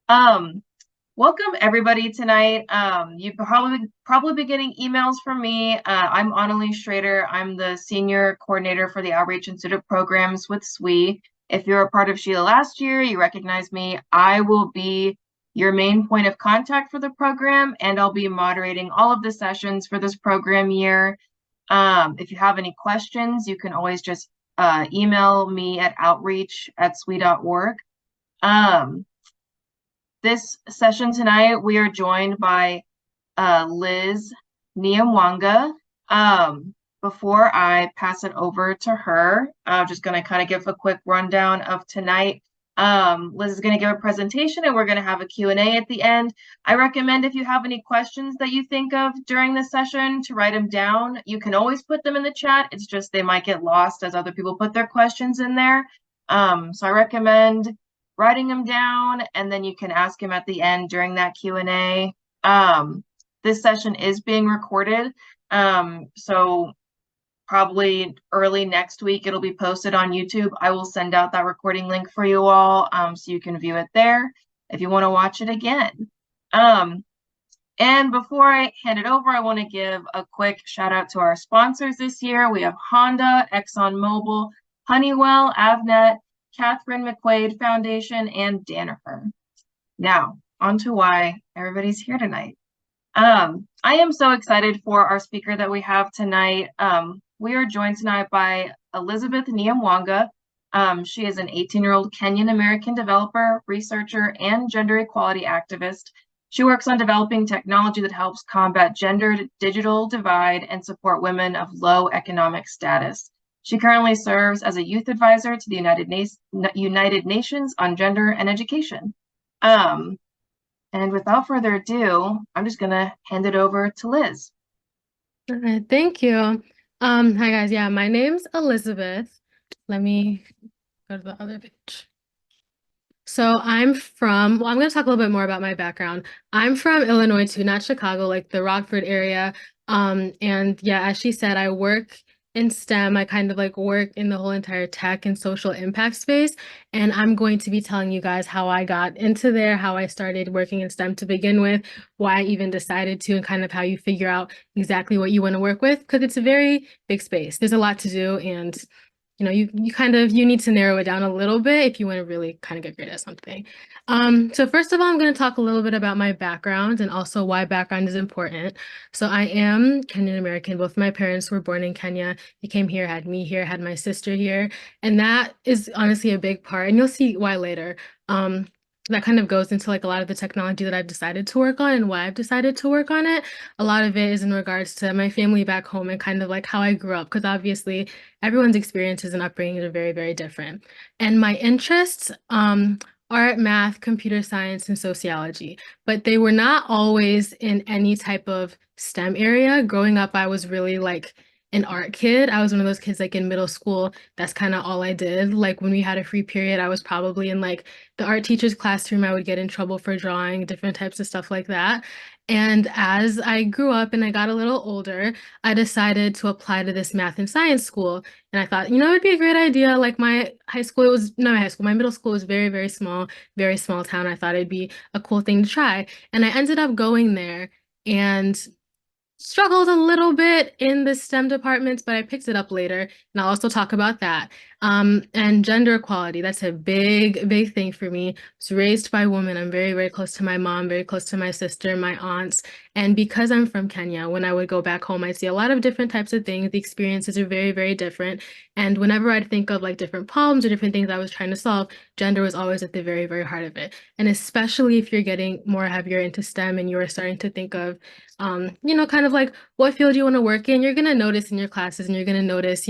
Um, Welcome everybody tonight. You probably be getting emails from me. I'm Annalise Schrader. I'm the senior coordinator for the outreach and student programs with SWE. If you're a part of SHLA last year, you recognize me. I will be your main point of contact for the program, and I'll be moderating all of the sessions for this program year. If you have any questions, you can always just email me at outreach@swe.org. Um, this session tonight, we are joined by Liz Nyamwange. Before I pass it over to her, I'm just going to kind of give a quick rundown of tonight. Liz is going to give a presentation and we're going to have a Q&A at the end. I recommend if you have any questions that you think of during the session to write them down. You can always put them in the chat. It's just they might get lost as other people put their questions in there. So I recommend writing them down, and then you can ask him at the end during that Q&A. This session is being recorded, so probably early next week it'll be posted on YouTube. I will send out that recording link for you all, so you can view it there if you want to watch it again. And before I hand it over, I want to give a quick shout out to our sponsors this year. We have Honda, ExxonMobil, Honeywell, Avnet, Catherine McQuaid Foundation, and Danaher. Now, on to why everybody's here tonight. I am so excited for our speaker that we have tonight. We are joined tonight by Elizabeth Nyamwange. She is an 18-year-old Kenyan-American developer, researcher, and gender equality activist. She works on developing technology that helps combat gender digital divide and support women of low economic status. She currently serves as a youth advisor to the United Nations on Gender and Education. And without further ado, I'm just going to hand it over to Liz. All right, thank you. Hi guys, yeah, my name's Elizabeth. Let me go to the other page. So I'm going to talk a little bit more about my background. I'm from Illinois too, not Chicago, like the Rockford area. And yeah, as she said, I work in STEM. I kind of like work in the whole entire tech and social impact space. And I'm going to be telling you guys how I got into there, how I started working in STEM to begin with, why I even decided to, and kind of how you figure out exactly what you want to work with, because it's a very big space. There's a lot to do, and you need to narrow it down a little bit if you want to really kind of get great at something. So first of all, I'm going to talk a little bit about my background and also why background is important. So I am Kenyan American. Both my parents were born in Kenya. They came here, had me here, had my sister here. And that is honestly a big part. And you'll see why later. That kind of goes into like a lot of the technology that I've decided to work on and why I've decided to work on it. A lot of it is in regards to my family back home and kind of like how I grew up, because obviously everyone's experiences and upbringing are very, very different. And my interests are math, computer science, and sociology, but they were not always in any type of STEM area. Growing up, I was really like an art kid. I was one of those kids like in middle school, that's kind of all I did. Like when we had a free period, I was probably in like the art teacher's classroom. I would get in trouble for drawing, different types of stuff like that. And as I grew up and I got a little older, I decided to apply to this math and science school. And I thought, it'd be a great idea. Like my high school, it was not my high school, my middle school was very, very small town. I thought it'd be a cool thing to try. And I ended up going there and struggled a little bit in the STEM departments, but I picked it up later, and I'll also talk about that. And gender equality, that's a big, big thing for me. I was raised by women. I'm very, very close to my mom, very close to my sister, my aunts. And because I'm from Kenya, when I would go back home, I'd see a lot of different types of things. The experiences are very, very different. And whenever I'd think of like different problems or different things I was trying to solve, gender was always at the very, very heart of it. And especially if you're getting more heavier into STEM and you're starting to think of kind of like what field you want to work in, you're going to notice in your classes, and you're going to notice,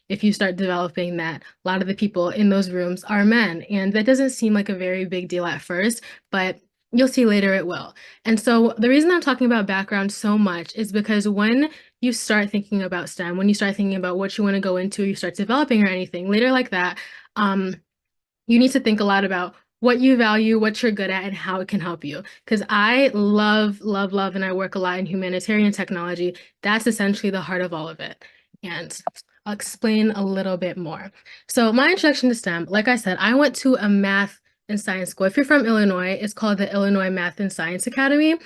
if you start developing that a lot of the people in those rooms are men. And that doesn't seem like a very big deal at first, but you'll see later it will. And so the reason I'm talking about background so much is because when you start thinking about STEM, when you start thinking about what you want to go into, you start developing or anything later like that, you need to think a lot about what you value, what you're good at, and how it can help you. Because I love, and I work a lot in humanitarian technology. That's essentially the heart of all of it. And I'll explain a little bit more. So my introduction to STEM, like I said, I went to a math and science school. If you're from Illinois, it's called the Illinois Math and Science Academy.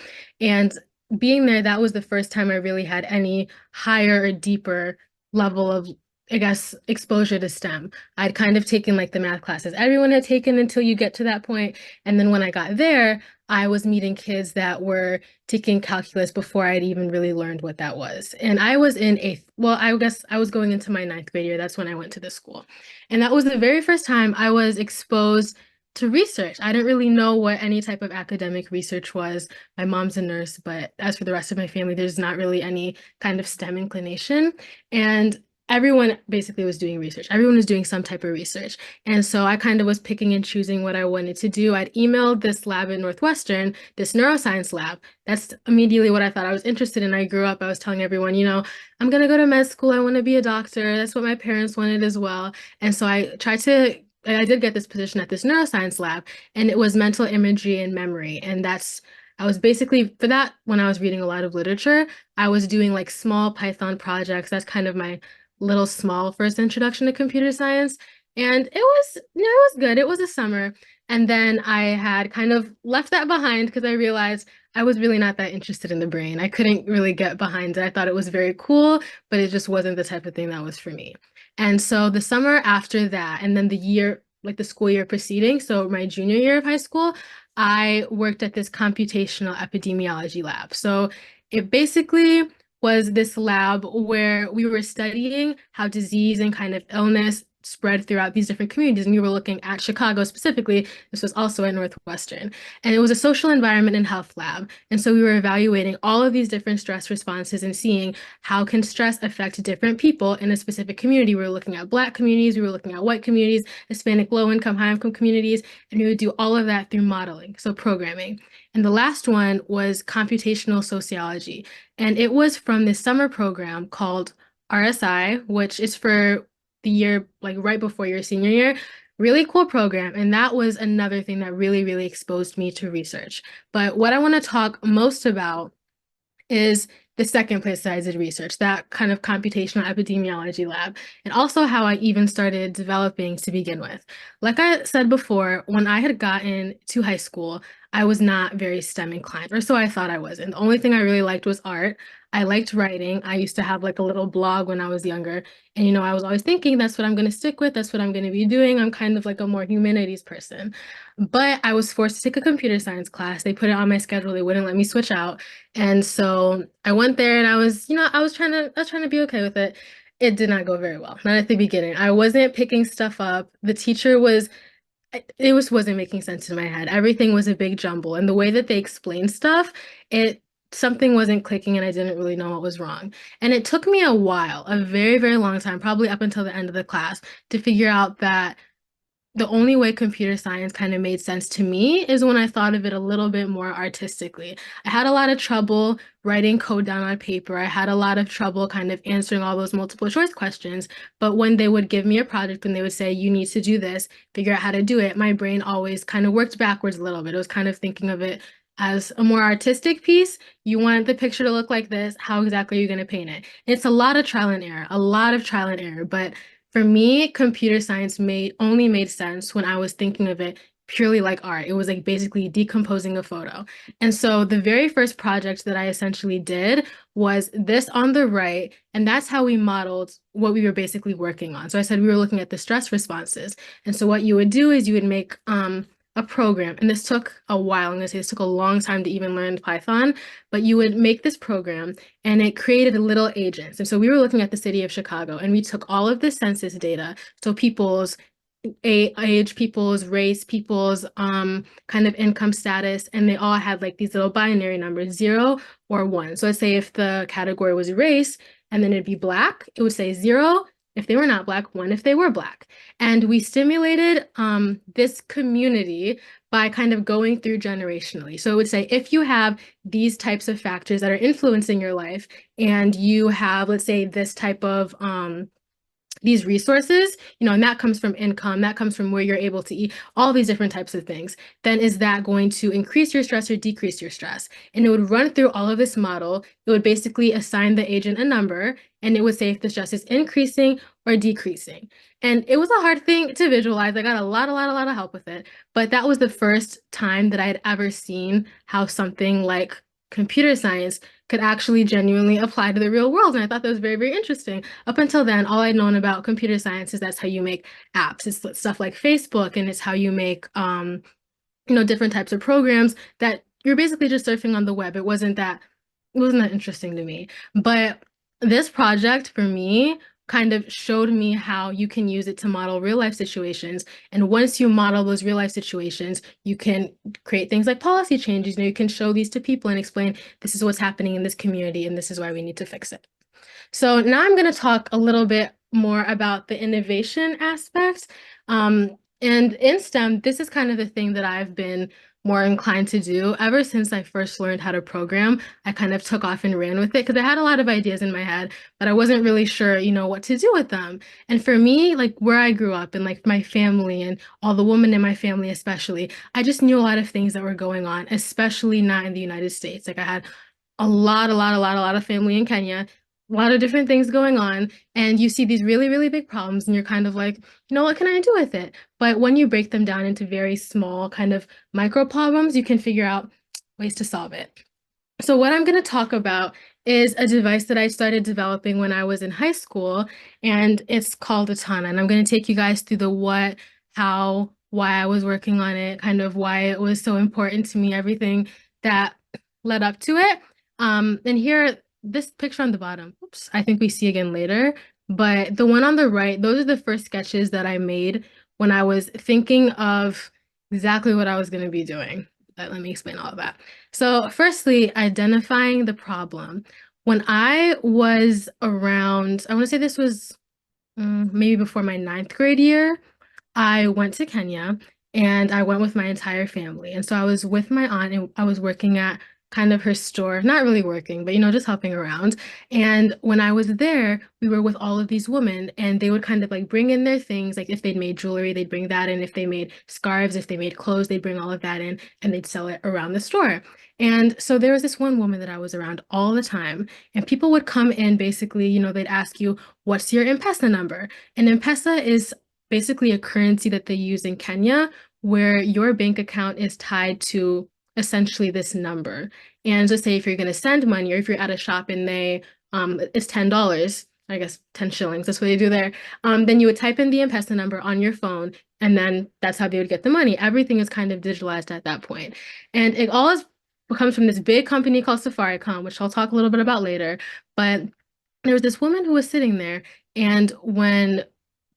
And being there, that was the first time I really had any higher or deeper level of, I guess, exposure to STEM. I'd kind of taken like the math classes everyone had taken until you get to that point. And then when I got there, I was meeting kids that were taking calculus before I'd even really learned what that was. And I was in well, I guess I was going into my 9th grade year. That's when I went to the school. And that was the very first time I was exposed to research. I didn't really know what any type of academic research was. My mom's a nurse, but as for the rest of my family, there's not really any kind of STEM inclination. And everyone basically was doing research. Everyone was doing some type of research. And so I kind of was picking and choosing what I wanted to do. I'd emailed this lab at Northwestern, this neuroscience lab. That's immediately what I thought I was interested in. I grew up, I was telling everyone, you know, I'm going to go to med school. I want to be a doctor. That's what my parents wanted as well. And so I did get this position at this neuroscience lab, and it was mental imagery and memory. And I was basically, for that, when I was reading a lot of literature, I was doing like small Python projects. That's kind of my little small first introduction to computer science. And it was good. It was a summer. And then I had kind of left that behind because I realized I was really not that interested in the brain. I couldn't really get behind it. I thought it was very cool, but it just wasn't the type of thing that was for me. And so the summer after that, and then the year, like the school year preceding, so my junior year of high school, I worked at this computational epidemiology lab. So it basically was this lab where we were studying how disease and kind of illness spread throughout these different communities. And we were looking at Chicago specifically. This was also at Northwestern. And it was a social environment and health lab. And so we were evaluating all of these different stress responses and seeing how can stress affect different people in a specific community. We were looking at Black communities, we were looking at white communities, Hispanic, low-income, high-income communities, and we would do all of that through modeling, so programming. And the last one was computational sociology. And it was from this summer program called RSI, which is for the year, like right before your senior year. Really cool program. And that was another thing that really, really exposed me to research. But what I want to talk most about is the second place that I did research, that kind of computational epidemiology lab, and also how I even started developing to begin with. Like I said before, when I had gotten to high school, I was not very STEM inclined, or so I thought I was. And the only thing I really liked was art. I liked writing. I used to have like a little blog when I was younger. And, you know, I was always thinking that's what I'm going to stick with. That's what I'm going to be doing. I'm kind of like a more humanities person. But I was forced to take a computer science class. They put it on my schedule. They wouldn't let me switch out. And so I went there and I was, you know, I was trying to be okay with it. It did not go very well, not at the beginning. I wasn't picking stuff up. The teacher wasn't making sense in my head. Everything was a big jumble. And the way that they explained stuff, something wasn't clicking and I didn't really know what was wrong. And it took me a while, a very, very long time, probably up until the end of the class, to figure out that the only way computer science kind of made sense to me is when I thought of it a little bit more artistically. I had a lot of trouble writing code down on paper. I had a lot of trouble kind of answering all those multiple choice questions. But when they would give me a project and they would say, you need to do this, figure out how to do it, my brain always kind of worked backwards a little bit. It was kind of thinking of it as a more artistic piece. You want the picture to look like this. How exactly are you going to paint it? It's a lot of trial and error, a lot of trial and error. But for me, computer science only made sense when I was thinking of it purely like art. It was like basically decomposing a photo. And so the very first project that I essentially did was this on the right, and that's how we modeled what we were basically working on. So I said we were looking at the stress responses. And so what you would do is you would make a program, and this took a while. I'm going to say this took a long time to even learn Python, but you would make this program and it created little agents. And so we were looking at the city of Chicago and we took all of the census data, so people's age, people's race, people's kind of income status, and they all had like these little binary numbers, 0 or 1. So let's say if the category was race and then it'd be Black, it would say 0 if they were not Black, 1 if they were Black. And we stimulated this community by kind of going through generationally. So it would say, if you have these types of factors that are influencing your life and you have, let's say, this type of these resources, and that comes from income, that comes from where you're able to eat, all these different types of things, then is that going to increase your stress or decrease your stress? And it would run through all of this model. It would basically assign the agent a number, and it would say if the stress is increasing or decreasing. And it was a hard thing to visualize. I got a lot of help with it. But that was the first time that I had ever seen how something like computer science could actually genuinely apply to the real world. And I thought that was very interesting. Up until then, all I'd known about computer science is that's how you make apps. It's stuff like Facebook, and it's how you make different types of programs that you're basically just surfing on the web. It wasn't that interesting to me. But this project for me kind of showed me how you can use it to model real life situations. And once you model those real life situations, you can create things like policy changes. You can show these to people and explain, this is what's happening in this community, and this is why we need to fix it. So now I'm going to talk a little bit more about the innovation aspect. And in STEM, this is kind of the thing that I've been more inclined to do. Ever since I first learned how to program, I kind of took off and ran with it because I had a lot of ideas in my head, but I wasn't really sure, what to do with them. And for me, like where I grew up and like my family and all the women in my family especially, I just knew a lot of things that were going on, especially not in the United States. Like I had a lot of family in Kenya, a lot of different things going on, and you see these really big problems, and you're kind of like, what can I do with it? But when you break them down into very small kind of micro problems, you can figure out ways to solve it. So what I'm going to talk about is a device that I started developing when I was in high school, and it's called Etana. And I'm going to take you guys through the what, how, why I was working on it, kind of why it was so important to me, everything that led up to it. And here, this picture on the bottom, oops, I think we see again later, but the one on the right, those are the first sketches that I made when I was thinking of exactly what I was going to be doing. Let me explain all of that. So firstly, identifying the problem. When I was around, I want to say this was maybe before my 9th grade year, I went to Kenya and I went with my entire family. And so I was with my aunt and I was working at kind of her store, not really working, but just helping around. And when I was there, we were with all of these women, and they would kind of like bring in their things. Like if they'd made jewelry, they'd bring that in. If they made scarves, if they made clothes, they'd bring all of that in and they'd sell it around the store. And so there was this one woman that I was around all the time, and people would come in basically, they'd ask you, what's your M-Pesa number? And M-Pesa is basically a currency that they use in Kenya where your bank account is tied to essentially this number. And just say if you're going to send money, or if you're at a shop and it's $10, I guess 10 shillings, that's what they do there, then you would type in the M-Pesa number on your phone, and then that's how they would get the money. Everything is kind of digitalized at that point. And it all comes from this big company called Safaricom, which I'll talk a little bit about later. But there was this woman who was sitting there, and when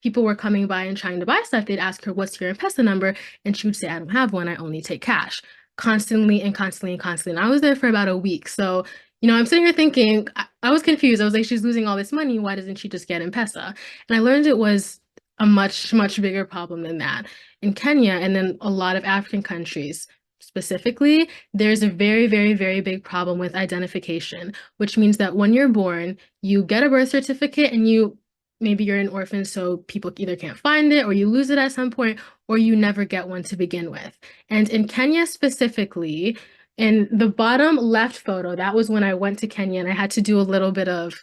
people were coming by and trying to buy stuff, they'd ask her, what's your M-Pesa number? And she would say, I don't have one, I only take cash. Constantly. And I was there for about a week. So, I'm sitting here thinking, I was confused. I was like, she's losing all this money. Why doesn't she just get M-Pesa? And I learned it was a much bigger problem than that. In Kenya and then a lot of African countries specifically, there's a very big problem with identification, which means that when you're born, you get a birth certificate and maybe you're an orphan, so people either can't find it or you lose it at some point, or you never get one to begin with. And in Kenya specifically, in the bottom left photo, that was when I went to Kenya and I had to do a little bit of,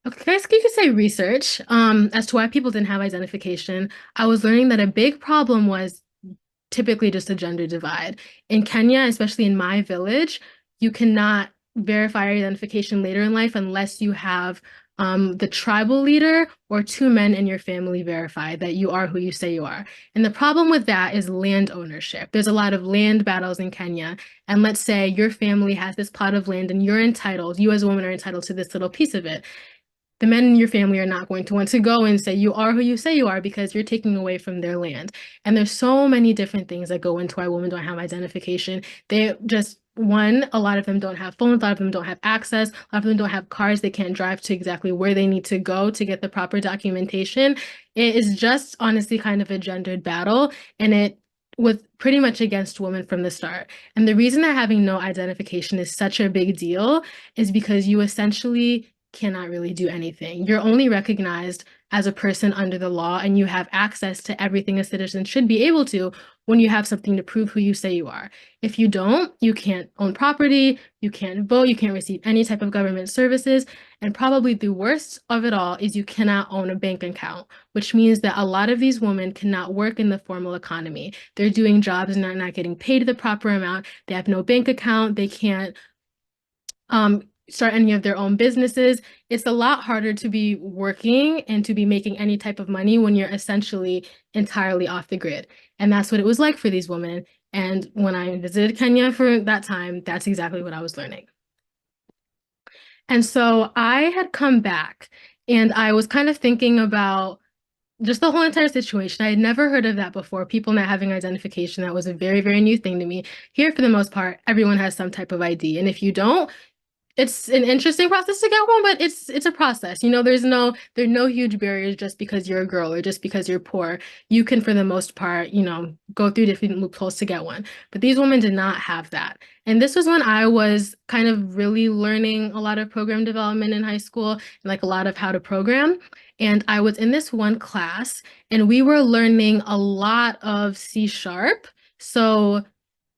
okay, you could say research as to why people didn't have identification. I was learning that a big problem was typically just a gender divide. In Kenya, especially in my village, you cannot verify your identification later in life unless you have the tribal leader or 2 men in your family verify that you are who you say you are. And the problem with that is land ownership. There's a lot of land battles in Kenya. And let's say your family has this plot of land and you as a woman are entitled to this little piece of it. The men in your family are not going to want to go and say you are who you say you are because you're taking away from their land. And there's so many different things that go into why women don't have identification. They just, one, a lot of them don't have phones, a lot of them don't have access, a lot of them don't have cars, they can't drive to exactly where they need to go to get the proper documentation. It is just honestly kind of a gendered battle, and it was pretty much against women from the start. And the reason that having no identification is such a big deal is because you essentially cannot really do anything. You're only recognized as a person under the law, and you have access to everything a citizen should be able to when you have something to prove who you say you are. If you don't, you can't own property, you can't vote, you can't receive any type of government services, and probably the worst of it all is you cannot own a bank account, which means that a lot of these women cannot work in the formal economy. They're doing jobs and they're not getting paid the proper amount. They have no bank account. They can't start any of their own businesses. It's a lot harder to be working and to be making any type of money when you're essentially entirely off the grid. And that's what it was like for these women. And when I visited Kenya for that time, that's exactly what I was learning. And so I had come back and I was kind of thinking about just the whole entire situation. I had never heard of that before, people not having identification. That was a very, very new thing to me. Here, for the most part, everyone has some type of ID. And if you don't, it's an interesting process to get one, but it's a process. You know, there are no huge barriers just because you're a girl or just because you're poor. You can, for the most part, you know, go through different loopholes to get one. But these women did not have that. And this was when I was kind of really learning a lot of program development in high school and like a lot of how to program. And I was in this one class and we were learning a lot of C#. So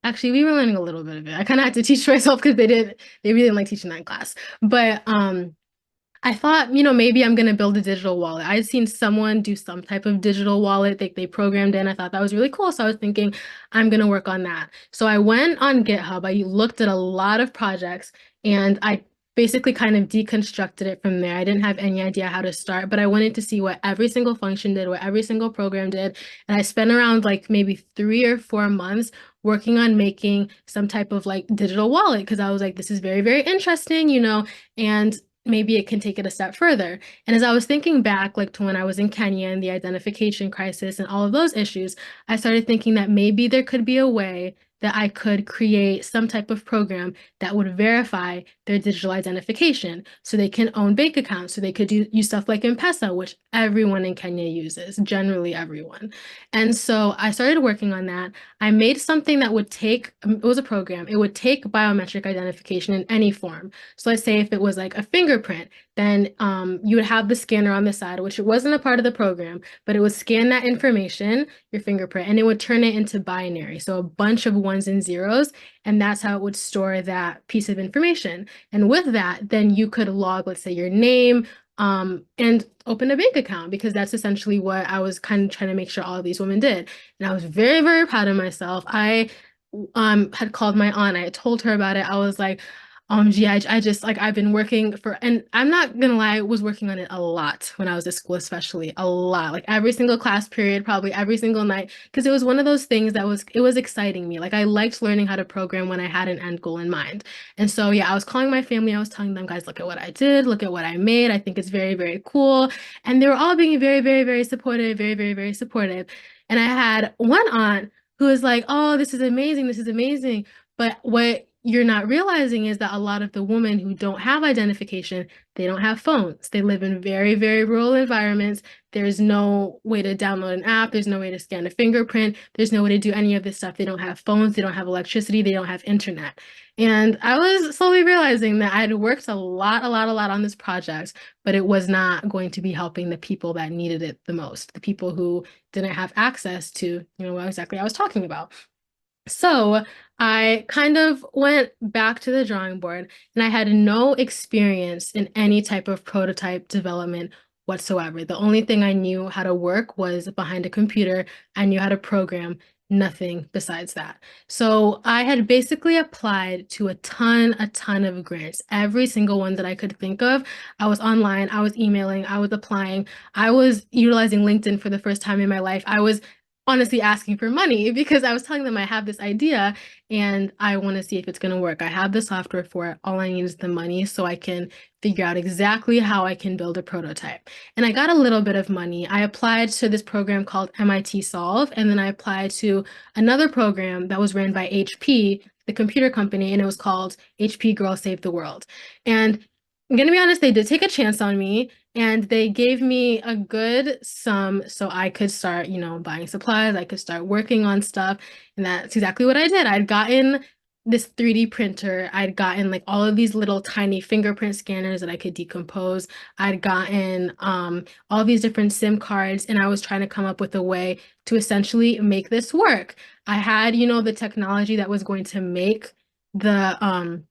actually, we were learning a little bit of it. I kind of had to teach myself because they really didn't like teaching that in class. But I thought, you know, maybe I'm gonna build a digital wallet. I had seen someone do some type of digital wallet that they programmed in. I thought that was really cool. So I was thinking, I'm gonna work on that. So I went on GitHub, I looked at a lot of projects, and I basically kind of deconstructed it from there. I didn't have any idea how to start, but I wanted to see what every single function did, what every single program did. And I spent around like maybe 3 or 4 months working on making some type of like digital wallet because I was like, this is very, very interesting, you know, and maybe it can take it a step further. And as I was thinking back, like to when I was in Kenya and the identification crisis and all of those issues, I started thinking that maybe there could be a way that I could create some type of program that would verify their digital identification so they can own bank accounts, so they could use stuff like M-Pesa, which everyone in Kenya uses, generally everyone. And so I started working on that. I made something that would take, it was a program, it would take biometric identification in any form. So let's say if it was like a fingerprint, then you would have the scanner on the side, which it wasn't a part of the program, but it would scan that information, your fingerprint, and it would turn it into binary. So a bunch of ones and zeros, and that's how it would store that piece of information. And with that, then you could log, let's say, your name, and open a bank account because that's essentially what I was kind of trying to make sure all of these women did. And I was very, very proud of myself. I had called my aunt. I had told her about it. I was like, gee, I just like I've been working for, and I'm not gonna lie, I was working on it a lot when I was at school, especially a lot, like every single class period, probably every single night, because it was one of those things that it was exciting me. Like I liked learning how to program when I had an end goal in mind. And so yeah, I was calling my family, I was telling them, guys, look at what I did, look at what I made. I think it's very, very cool. And they were all being very, very, very supportive, very, very, very supportive. And I had one aunt who was like, oh, this is amazing, this is amazing. But what you're not realizing is that a lot of the women who don't have identification, they don't have phones. They live in very, very rural environments. There's no way to download an app. There's no way to scan a fingerprint. There's no way to do any of this stuff. They don't have phones. They don't have electricity. They don't have internet. And I was slowly realizing that I had worked a lot on this project, but it was not going to be helping the people that needed it the most, the people who didn't have access to, you know, what exactly I was talking about. So I kind of went back to the drawing board and I had no experience in any type of prototype development whatsoever. The only thing I knew how to work was behind a computer. I knew how to program, nothing besides that. So I had basically applied to a ton of grants, every single one that I could think of. I was online, I was emailing, I was applying, I was utilizing LinkedIn for the first time in my life. I was honestly asking for money because I was telling them I have this idea and I want to see if it's going to work. I have the software for it. All I need is the money so I can figure out exactly how I can build a prototype. And I got a little bit of money. I applied to this program called MIT Solv, and then I applied to another program that was ran by HP, the computer company, and it was called HP Girl Save the World. And I'm going to be honest, they did take a chance on me and they gave me a good sum so I could start, you know, buying supplies. I could start working on stuff. And that's exactly what I did. I'd gotten this 3D printer. I'd gotten like all of these little tiny fingerprint scanners that I could decompose. I'd gotten all these different SIM cards, and I was trying to come up with a way to essentially make this work. I had, the technology that was going to make the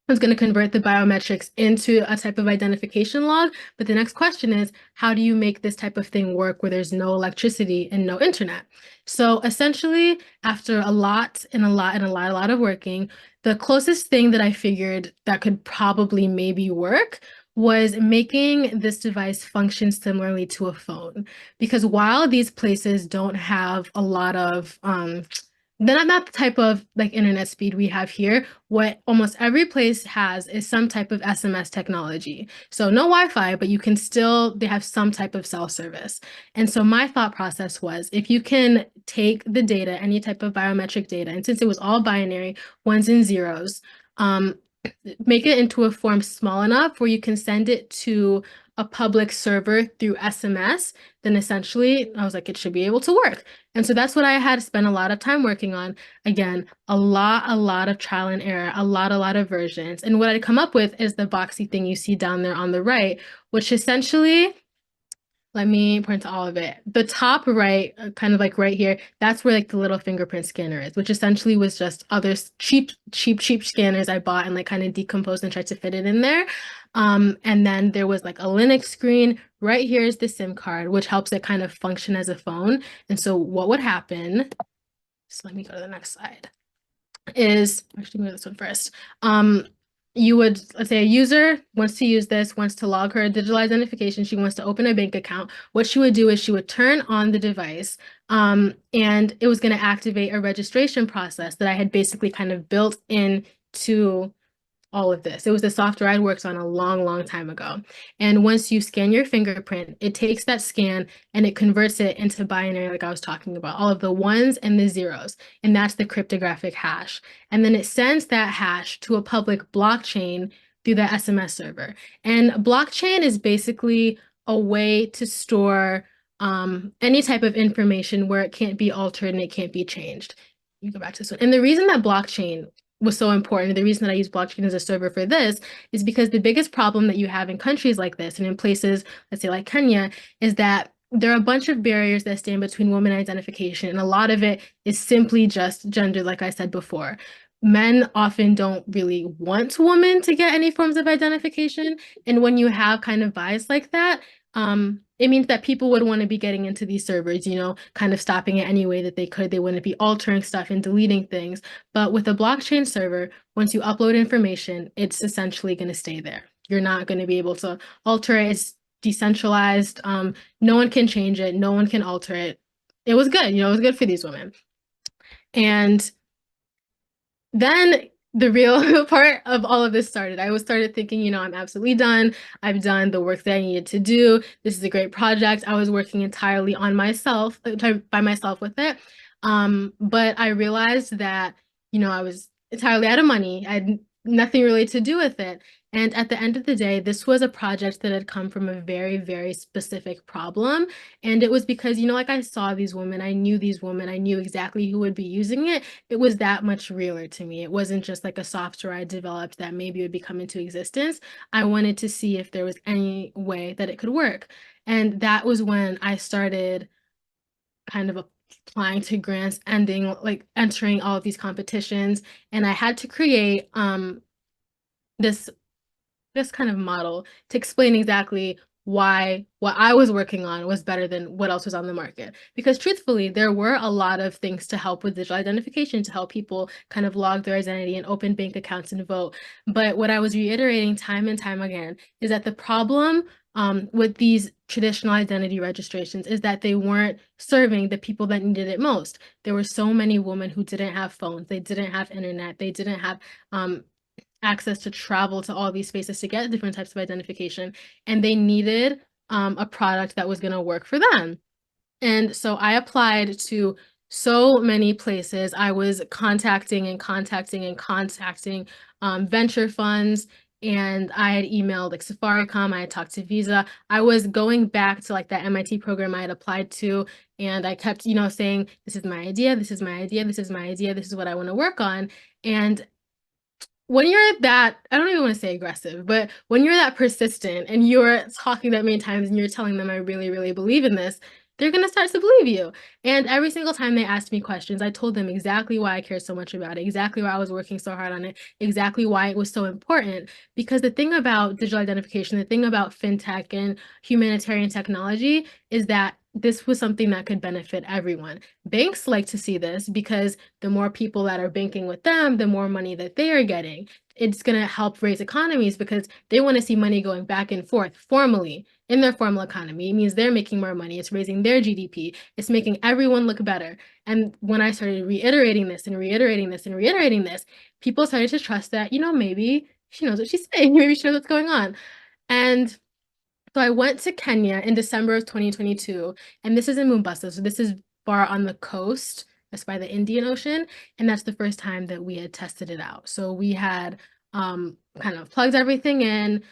was going to convert the biometrics into a type of identification log. But the next question is, how do you make this type of thing work where there's no electricity and no internet? So essentially, after a lot of working, the closest thing that I figured that could probably maybe work was making this device function similarly to a phone. Because while these places don't have a lot of they're not the type of like internet speed we have here. What almost every place has is some type of SMS technology. So no Wi-Fi, but they have some type of cell service. And so my thought process was, if you can take the data, any type of biometric data, and since it was all binary, ones and zeros, make it into a form small enough where you can send it to a public server through SMS, then essentially I was like, it should be able to work. And so that's what I had spent a lot of time working on. Again, a lot of trial and error, a lot of versions. And what I'd come up with is the boxy thing you see down there on the right, which essentially, let me point to all of it. The top right, kind of like right here, that's where like the little fingerprint scanner is, which essentially was just other cheap scanners I bought and like kind of decomposed and tried to fit it in there. And then there was like a Linux screen. Right here is the SIM card, which helps it kind of function as a phone. And so what would happen, so let me go to the next slide, is actually move this one first. You would, let's say a user wants to use this, wants to log her digital identification, she wants to open a bank account. What she would do is she would turn on the device, and it was going to activate a registration process that I had basically kind of built into all of this. It was the software I'd worked on a long time ago. And once you scan your fingerprint, it takes that scan and it converts it into binary, like I was talking about, all of the ones and the zeros. And that's the cryptographic hash. And then it sends that hash to a public blockchain through the SMS server. And blockchain is basically a way to store any type of information where it can't be altered and it can't be changed. You go back to this one. And the reason that blockchain was so important, the reason that I use blockchain as a server for this is because the biggest problem that you have in countries like this and in places, let's say like Kenya, is that there are a bunch of barriers that stand between women identification, and a lot of it is simply just gender, like I said before. Men often don't really want women to get any forms of identification, and when you have kind of bias like that, it means that people would want to be getting into these servers, kind of stopping it any way that they could. They wouldn't be altering stuff and deleting things. But with a blockchain server, once you upload information, it's essentially going to stay there. You're not going to be able to alter it. It's decentralized. No one can change it. No one can alter it. It was good. It was good for these women. And then the real part of all of this started. I started thinking, I'm absolutely done. I've done the work that I needed to do. This is a great project. I was working entirely on myself, by myself with it. But I realized that, I was entirely out of money. I had nothing really to do with it. And at the end of the day, this was a project that had come from a very, very specific problem. And it was because, like I saw these women, I knew these women, I knew exactly who would be using it. It was that much realer to me. It wasn't just like a software I developed that maybe would become into existence. I wanted to see if there was any way that it could work. And that was when I started kind of applying to grants, entering all of these competitions. And I had to create this kind of model to explain exactly why what I was working on was better than what else was on the market. Because truthfully, there were a lot of things to help with digital identification, to help people kind of log their identity and open bank accounts and vote. But what I was reiterating time and time again is that the problem with these traditional identity registrations is that they weren't serving the people that needed it most. There were so many women who didn't have phones, they didn't have internet, they didn't have access to travel to all these spaces to get different types of identification, and they needed a product that was going to work for them. And so I applied to so many places. I was contacting venture funds, and I had emailed like Safaricom, I had talked to Visa. I was going back to like that MIT program I had applied to, and I kept, saying, this is my idea, this is my idea, this is my idea, this is what I want to work on. And when you're that, I don't even want to say aggressive, but when you're that persistent and you're talking that many times and you're telling them, I really, really believe in this, they're going to start to believe you. And every single time they asked me questions, I told them exactly why I cared so much about it, exactly why I was working so hard on it, exactly why it was so important. Because the thing about digital identification, the thing about fintech and humanitarian technology is that this was something that could benefit everyone. Banks like to see this because the more people that are banking with them, the more money that they are getting. It's going to help raise economies because they want to see money going back and forth formally in their formal economy. It means they're making more money. It's raising their GDP. It's making everyone look better. And when I started reiterating this and reiterating this and reiterating this, people started to trust that, maybe she knows what she's saying. Maybe she knows what's going on. And so I went to Kenya in December of 2022, and this is in Mombasa. So this is far on the coast. That's by the Indian Ocean. And that's the first time that we had tested it out. So we had kind of plugged everything in.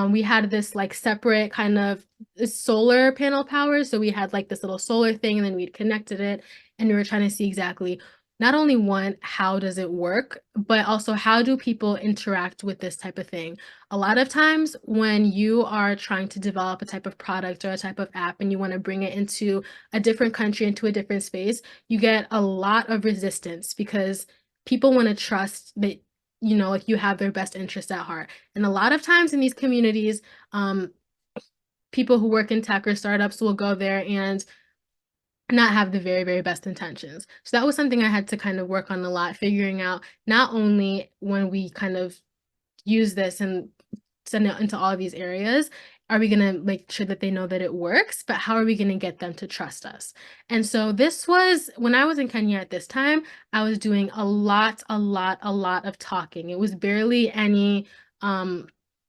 We had this like separate kind of solar panel power. So we had like this little solar thing, and then we'd connected it, and we were trying to see exactly not only one, how does it work, but also how do people interact with this type of thing? A lot of times when you are trying to develop a type of product or a type of app and you want to bring it into a different country, into a different space, you get a lot of resistance because people want to trust that, like you have their best interest at heart. And a lot of times in these communities, people who work in tech or startups will go there and not have the very, very best intentions. So that was something I had to kind of work on a lot, figuring out not only when we kind of use this and send it into all of these areas, are we going to make sure that they know that it works, but how are we going to get them to trust us? And so this was, when I was in Kenya at this time, I was doing a lot of talking. It was barely any,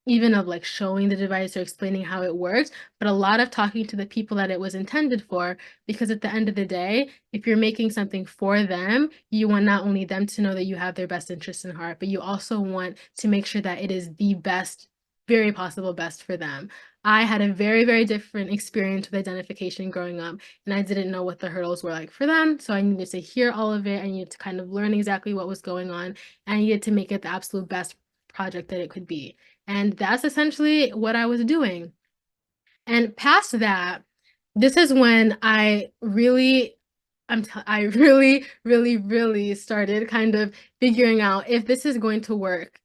even of like showing the device or explaining how it worked, but a lot of talking to the people that it was intended for, because at the end of the day, if you're making something for them, you want not only them to know that you have their best interests in heart, but you also want to make sure that it is the best, very possible best for them. I had a very, very different experience with identification growing up, and I didn't know what the hurdles were like for them. So I needed to hear all of it. I needed to kind of learn exactly what was going on, and I needed to make it the absolute best project that it could be. And that's essentially what I was doing. And past that, this is when I really, I really, really, really started kind of figuring out if this is going to work.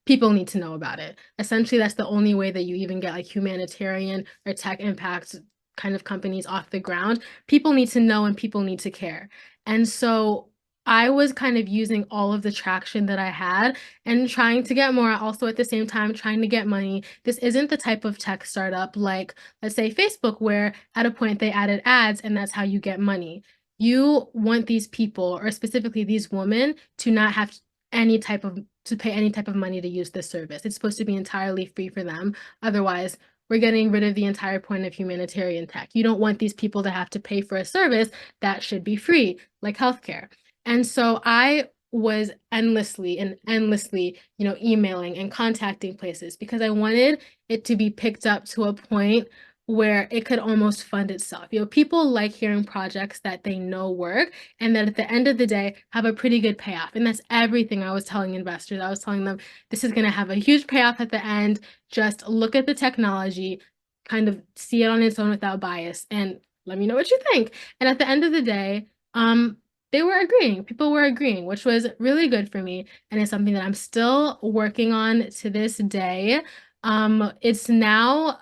People need to know about it. Essentially, that's the only way that you even get like humanitarian or tech impact kind of companies off the ground. People need to know and people need to care. And so I was kind of using all of the traction that I had and trying to get more, also at the same time trying to get money. This isn't the type of tech startup like, let's say, Facebook, where at a point they added ads and that's how you get money. You want these people, or specifically these women, to not have to pay any type of money to use this service. It's supposed to be entirely free for them. Otherwise, we're getting rid of the entire point of humanitarian tech. You don't want these people to have to pay for a service that should be free, like healthcare. And so I was endlessly, emailing and contacting places because I wanted it to be picked up to a point where it could almost fund itself. People like hearing projects that they know work and that at the end of the day have a pretty good payoff. And that's everything I was telling investors. I was telling them, this is going to have a huge payoff at the end. Just look at the technology, kind of see it on its own without bias, and let me know what you think. And at the end of the day, they were agreeing. People were agreeing, which was really good for me. And it's something that I'm still working on to this day. It's now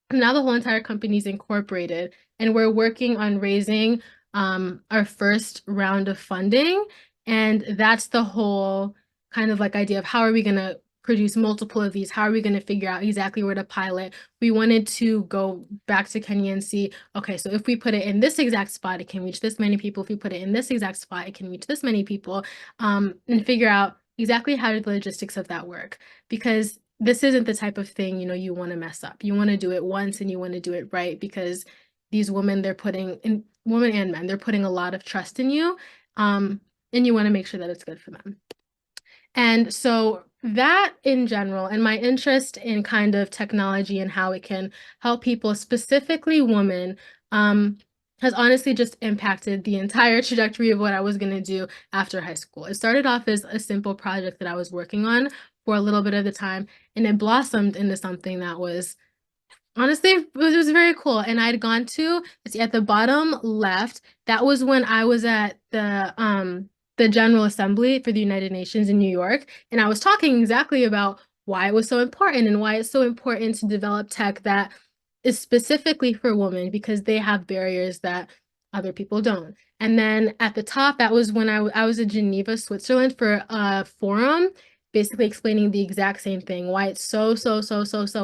the whole entire company is incorporated, and we're working on raising our first round of funding. And that's the whole kind of like idea of how are we going to produce multiple of these? How are we going to figure out exactly where to pilot? We wanted to go back to Kenya and see, okay, so if we put it in this exact spot, it can reach this many people. If we put it in this exact spot, it can reach this many people, and figure out exactly how did the logistics of that work. Because this isn't the type of thing, you want to mess up. You want to do it once and you want to do it right, because these women, women and men, they're putting a lot of trust in you. And you want to make sure that it's good for them. And so that in general, and my interest in kind of technology and how it can help people, specifically women, has honestly just impacted the entire trajectory of what I was going to do after high school. It started off as a simple project that I was working on for a little bit of the time, and it blossomed into something that was honestly, it was very cool. And I'd gone to, let's see, at the bottom left, that was when I was at the General Assembly for the United Nations in New York, and I was talking exactly about why it was so important and why it's so important to develop tech that is specifically for women because they have barriers that other people don't. And then at the top, that was when I was in Geneva, Switzerland for a forum, basically explaining the exact same thing, why it's so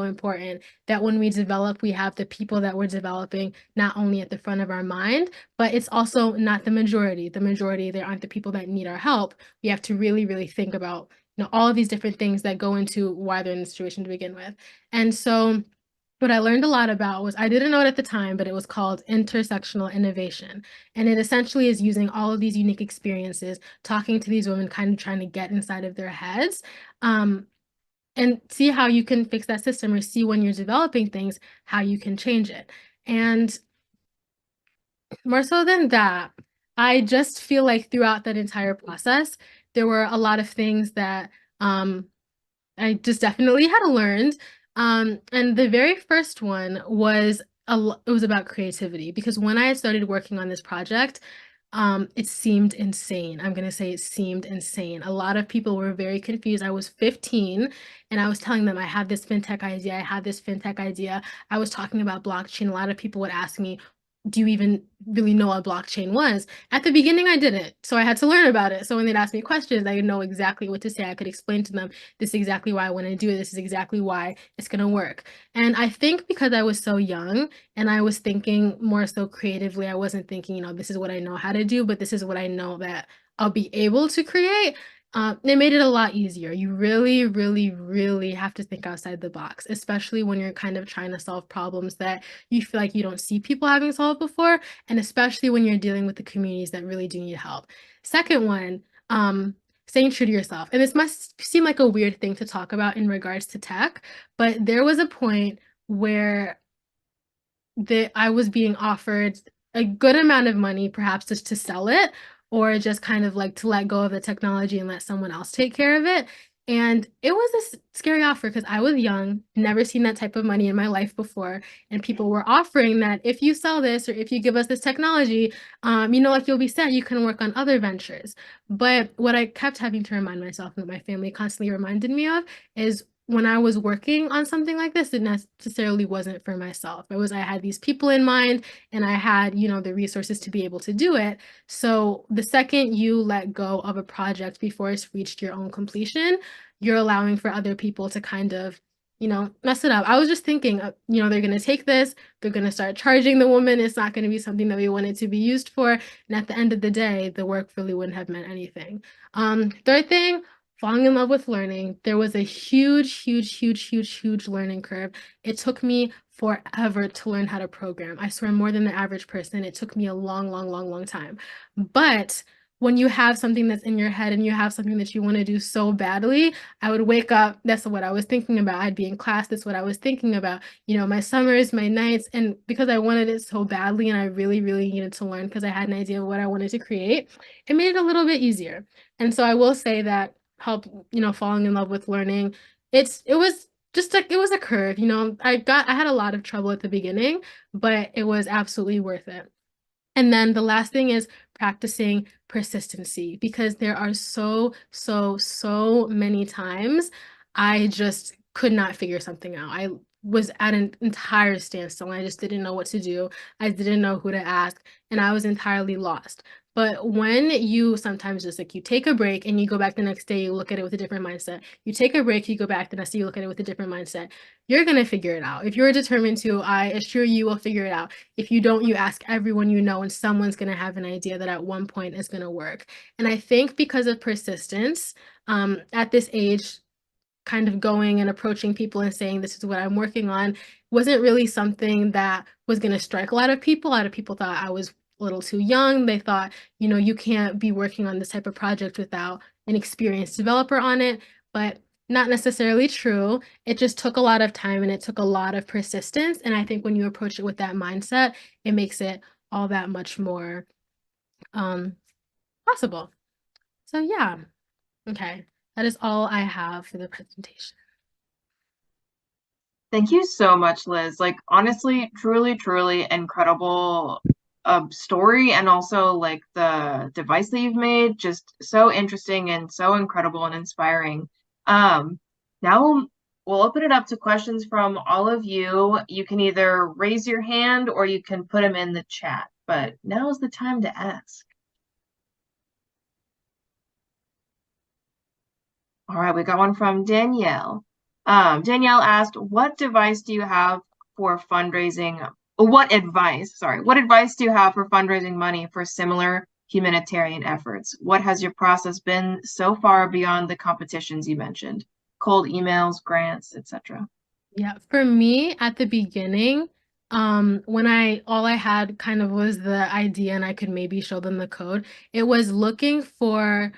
important that when we develop, we have the people that we're developing not only at the front of our mind, but it's also not the majority. The majority, they aren't the people that need our help. We have to really think about, all of these different things that go into why they're in the situation to begin with. And so what I learned a lot about was, I didn't know it at the time, but it was called intersectional innovation. And it essentially is using all of these unique experiences, talking to these women, kind of trying to get inside of their heads, and see how you can fix that system, or see when you're developing things, how you can change it. And more so than that, I just feel like throughout that entire process, there were a lot of things that I just definitely had learned. And the very first one was it was about creativity, because when I had started working on this project, it seemed insane. I'm gonna say it seemed insane. A lot of people were very confused. I was 15 and I was telling them I had this fintech idea, I had this fintech idea. I was talking about blockchain. A lot of people would ask me, do you even really know what blockchain was? At the beginning, I didn't. So I had to learn about it. So when they'd ask me questions, I would know exactly what to say. I could explain to them, this is exactly why I want to do it. This is exactly why it's going to work. And I think because I was so young and I was thinking more so creatively, I wasn't thinking, this is what I know how to do, but this is what I know that I'll be able to create. It made it a lot easier. You really have to think outside the box, especially when you're kind of trying to solve problems that you feel like you don't see people having solved before, and especially when you're dealing with the communities that really do need help. Second one, staying true to yourself. And this must seem like a weird thing to talk about in regards to tech, but there was a point where I was being offered a good amount of money, perhaps just to sell it, or just kind of like to let go of the technology and let someone else take care of it. And it was a scary offer because I was young, never seen that type of money in my life before. And people were offering that if you sell this or if you give us this technology, like you'll be set, you can work on other ventures. But what I kept having to remind myself, and what my family constantly reminded me of, is when I was working on something like this, it necessarily wasn't for myself. I had these people in mind, and I had, the resources to be able to do it. So the second you let go of a project before it's reached your own completion, you're allowing for other people to kind of, mess it up. I was just thinking, they're going to take this, they're going to start charging the woman. It's not going to be something that we want it to be used for. And at the end of the day, the work really wouldn't have meant anything. Third thing, falling in love with learning. There was a huge learning curve. It took me forever to learn how to program. I swear, more than the average person. It took me a long time. But when you have something that's in your head and you have something that you want to do so badly, I would wake up, that's what I was thinking about. I'd be in class, that's what I was thinking about. My summers, my nights, and because I wanted it so badly and I really needed to learn because I had an idea of what I wanted to create, it made it a little bit easier. And so I will say that help, falling in love with learning. It was just like, it was a curve, I had a lot of trouble at the beginning, but it was absolutely worth it. And then the last thing is practicing persistency, because there are so many times I just could not figure something out. I was at an entire standstill. I just didn't know what to do. I didn't know who to ask, and I was entirely lost. But when you sometimes just you take a break and you go back the next day, you look at it with a different mindset. You take a break, you go back the next day, you look at it with a different mindset. You're going to figure it out. If you're determined to, I assure you will figure it out. If you don't, you ask everyone you know, and someone's going to have an idea that at one point is going to work. And I think because of persistence, at this age, kind of going and approaching people and saying, this is what I'm working on, wasn't really something that was going to strike a lot of people. A lot of people thought I was a little too young. They thought, you can't be working on this type of project without an experienced developer on it, but not necessarily true. It just took a lot of time and it took a lot of persistence. And I think when you approach it with that mindset, it makes it all that much more possible. So yeah, okay. That is all I have for the presentation. Thank you so much, Liz. Like, honestly, truly, truly incredible story, and also like the device that you've made, just so interesting and so incredible and inspiring. Now we'll open it up to questions from all of you. You can either raise your hand or you can put them in the chat, but now is the time to ask. All right, we got one from Danielle. Danielle asked, what device do you have for fundraising? What advice do you have for fundraising money for similar humanitarian efforts? What has your process been so far beyond the competitions you mentioned? Cold emails, grants, etc. Yeah, for me at the beginning, when all I had kind of was the idea and I could maybe show them the code, it was looking for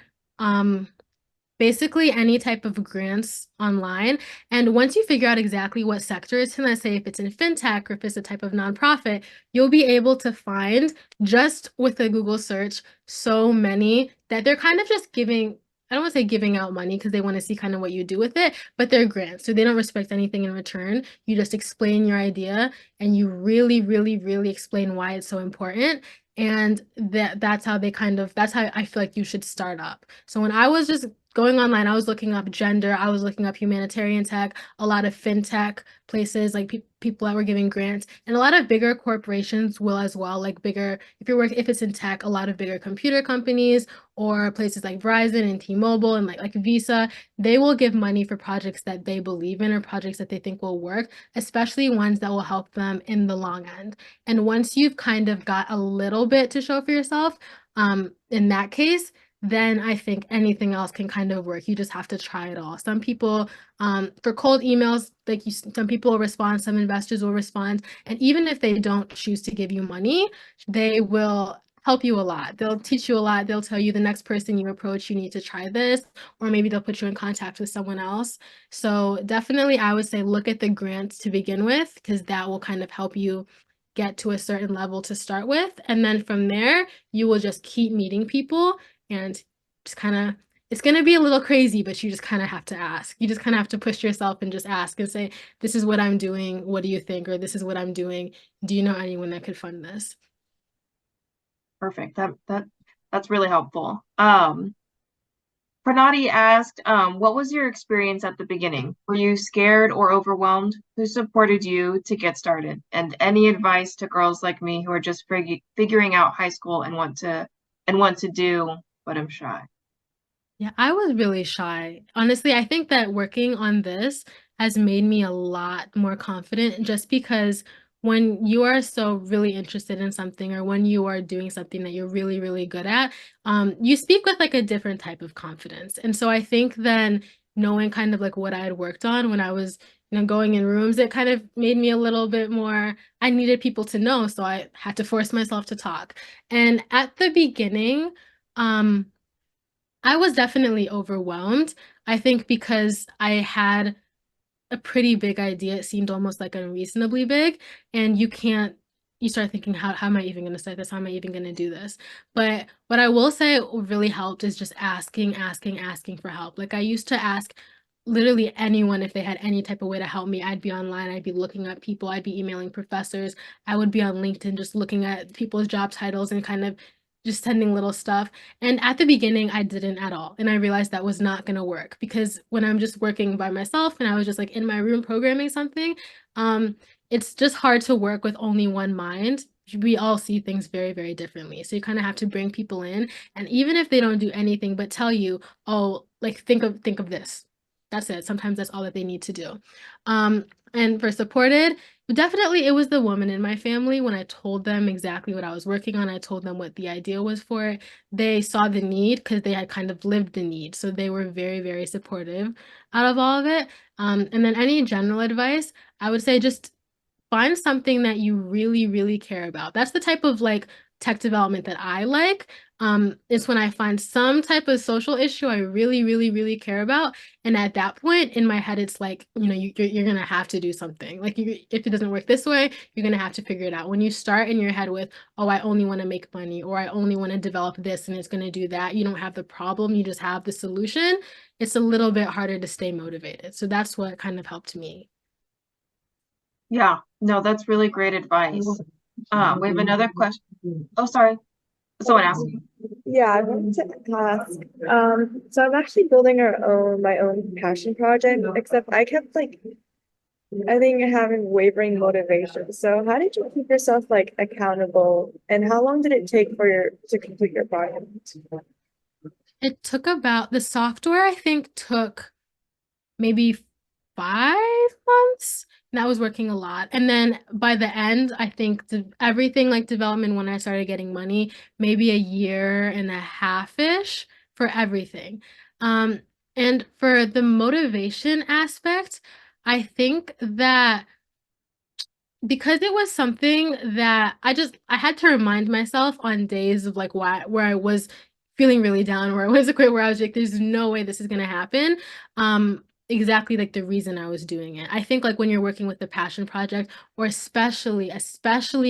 basically any type of grants online. And once you figure out exactly what sector it's in, let's say if it's in fintech or if it's a type of nonprofit, you'll be able to find just with a Google search so many that they're kind of just giving, I don't want to say giving out money because they want to see kind of what you do with it, but they're grants. So they don't respect anything in return. You just explain your idea and you really, really, really explain why it's so important. And that's how that's how I feel like you should start up. So when I was just going online, I was looking up gender, I was looking up humanitarian tech, a lot of fintech places, like people that were giving grants, and a lot of bigger corporations will as well, like bigger, if it's in tech, a lot of bigger computer companies or places like Verizon and T-Mobile and like Visa, they will give money for projects that they believe in or projects that they think will work, especially ones that will help them in the long end. And once you've kind of got a little bit to show for yourself, in that case, then I think anything else can kind of work. You just have to try it all. Some people, for cold emails, some people will respond, some investors will respond. And even if they don't choose to give you money, they will help you a lot. They'll teach you a lot. They'll tell you the next person you approach, you need to try this, or maybe they'll put you in contact with someone else. So definitely I would say look at the grants to begin with, because that will kind of help you get to a certain level to start with. And then from there, you will just keep meeting people and just kind of, it's going to be a little crazy, but you just kind of have to ask. You just kind of have to push yourself and just ask and say, this is what I'm doing. What do you think? Or this is what I'm doing. Do you know anyone that could fund this? Perfect. That's really helpful. Pranati asked, what was your experience at the beginning? Were you scared or overwhelmed? Who supported you to get started? And any advice to girls like me who are just figuring out high school and want to do, but I'm shy? Yeah, I was really shy. Honestly, I think that working on this has made me a lot more confident just because when you are so really interested in something or when you are doing something that you're really, really good at, you speak with like a different type of confidence. And so I think then knowing kind of like what I had worked on when I was, going in rooms, it kind of made me a little bit more, I needed people to know, so I had to force myself to talk. And at the beginning, I was definitely overwhelmed. I think because I had a pretty big idea, it seemed almost like unreasonably big, and you start thinking, how am I even going to start this? How am I even going to do this? But what I will say really helped is just asking for help. Like I used to ask literally anyone if they had any type of way to help me. I'd be online, I'd be looking at people, I'd be emailing professors, I would be on LinkedIn just looking at people's job titles and kind of just sending little stuff. And at the beginning, I didn't at all. And I realized that was not going to work because when I'm just working by myself and I was just like in my room programming something, it's just hard to work with only one mind. We all see things very, very differently. So you kind of have to bring people in. And even if they don't do anything but tell you, oh, like think of this. That's it. Sometimes that's all that they need to do. And for supported, definitely it was the woman in my family. When I told them exactly what I was working on, I told them what the idea was for it. They saw the need because they had kind of lived the need. So they were very, very supportive out of all of it. And then any general advice, I would say just find something that you really, really care about. That's the type of like tech development that I like, is when I find some type of social issue I really, really, really care about. And at that point in my head, it's like, you're going to have to do something. Like if it doesn't work this way, you're going to have to figure it out. When you start in your head with, oh, I only want to make money, or I only want to develop this and it's going to do that, you don't have the problem, you just have the solution. It's a little bit harder to stay motivated. So that's what kind of helped me. Yeah, no, that's really great advice. We have another question. Oh, sorry. Someone asked me. Yeah, I wanted to ask. So I'm actually building my own passion project, except I kept I think having wavering motivation. So how did you keep yourself accountable, and how long did it take to complete your project? It took about, the software I think took maybe 5 months, and I was working a lot. And then by the end, I think everything like development, when I started getting money, maybe a year and a half-ish for everything. And for the motivation aspect, I think that because it was something that I had to remind myself on days of like where I was feeling really down, where I was where I was like, there's no way this is gonna happen. Exactly like the reason I was doing it. I think like when you're working with the passion project, or especially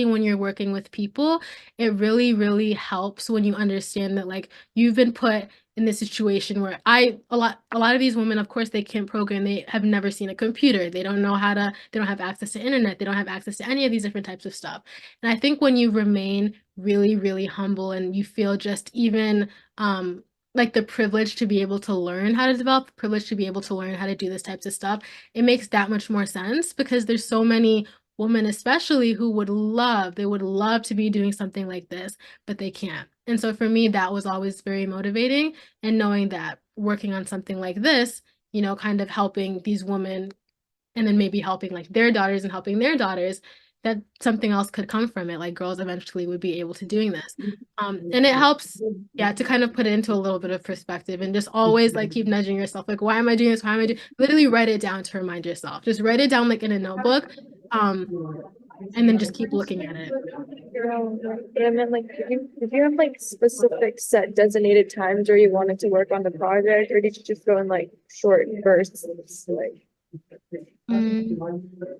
when you're working with people, it really, really helps when you understand that like you've been put in this situation where a lot of these women, of course, they can't program. They have never seen a computer. They don't know they don't have access to internet. They don't have access to any of these different types of stuff. And I think when you remain really, really humble and you feel just even like the privilege to be able to learn how to develop, the privilege to be able to learn how to do this types of stuff, it makes that much more sense, because there's so many women especially who would love to be doing something like this, but they can't. And so for me, that was always very motivating, and knowing that working on something like this, kind of helping these women, and then maybe helping like their daughters and helping their daughters, that something else could come from it. Like girls eventually would be able to doing this. And it helps, yeah, to kind of put it into a little bit of perspective, and just always like keep nudging yourself. Like, why am I doing this? Why am I doing, literally write it down to remind yourself. Just write it down like in a notebook. And then just keep looking at it. But I meant did you have specific set designated times where you wanted to work on the project, or did you just go in short bursts?